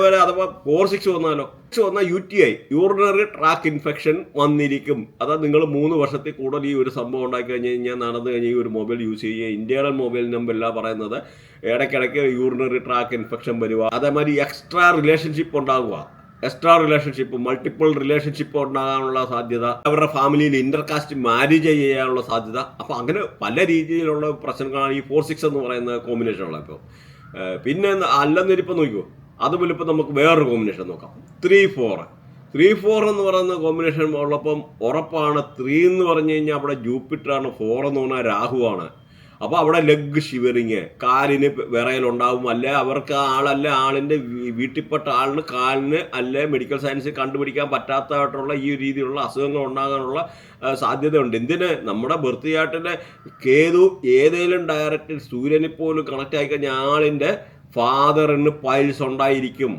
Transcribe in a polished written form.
അതേപോലെ അഥവാ 4-6 വന്നാലോ, വന്നാൽ UTI, യൂറിനറി ട്രാക്ക് ഇൻഫെക്ഷൻ വന്നിരിക്കും. അതാ നിങ്ങൾ 3 വർഷത്തിൽ കൂടുതൽ ഈ ഒരു സംഭവം ഉണ്ടാക്കി കഴിഞ്ഞ് കഴിഞ്ഞാൽ നടന്നു കഴിഞ്ഞാൽ ഈ ഒരു മൊബൈൽ യൂസ് ചെയ്യുക, ഇന്ത്യയുടെ മൊബൈൽ നമ്പർ അല്ല പറയുന്നത്, ഇടയ്ക്കിടയ്ക്ക് യൂറിനറി ട്രാക്ക് ഇൻഫെക്ഷൻ വരിക, അതേമാതിരി എക്സ്ട്രാ റിലേഷൻഷിപ്പ് ഉണ്ടാകുക, മൾട്ടിപ്പിൾ റിലേഷൻഷിപ്പ് ഉണ്ടാകാനുള്ള സാധ്യത, അവരുടെ ഫാമിലിയിൽ ഇന്റർകാസ്റ്റ് മാരേജ് ചെയ്യാനുള്ള സാധ്യത. അപ്പോൾ അങ്ങനെ പല രീതിയിലുള്ള പ്രശ്നങ്ങളാണ് ഈ 4-6 എന്ന് പറയുന്ന കോമ്പിനേഷനുള്ള. ഇപ്പോൾ പിന്നെ അല്ലെന്നിരിപ്പം നോക്കിക്കോ, അതുപോലെ ഇപ്പം നമുക്ക് വേറൊരു കോമ്പിനേഷൻ നോക്കാം, 3-4 എന്ന് പറയുന്ന കോമ്പിനേഷൻ ഉള്ളപ്പം ഉറപ്പാണ് 3 എന്ന് പറഞ്ഞു കഴിഞ്ഞാൽ അവിടെ ജൂപ്പിറ്ററാണ്, 4 എന്ന് പറഞ്ഞാൽ രാഹുവാണ്. അപ്പോൾ അവിടെ ലെഗ് ഷിവറിങ്, കാലിന് വിറയലുണ്ടാവും, അല്ലെ അവർക്ക് ആളിൻ്റെ വീട്ടിൽപ്പെട്ട ആളിന് കാലിന് അല്ലെ മെഡിക്കൽ സയൻസിൽ കണ്ടുപിടിക്കാൻ പറ്റാത്തതായിട്ടുള്ള ഈ രീതിയിലുള്ള അസുഖങ്ങൾ ഉണ്ടാകാനുള്ള സാധ്യതയുണ്ട്. എന്തിന്? നമ്മുടെ ബർത്ത് ചാർട്ടിലെ കേതു ഏതെങ്കിലും ഡയറക്റ്റ് സൂര്യനിൽ പോലും കണക്റ്റ് ആയിക്കഴിഞ്ഞാൽ ആളിൻ്റെ ഫാദറിന് പൈൽസ് ഉണ്ടായിരിക്കും.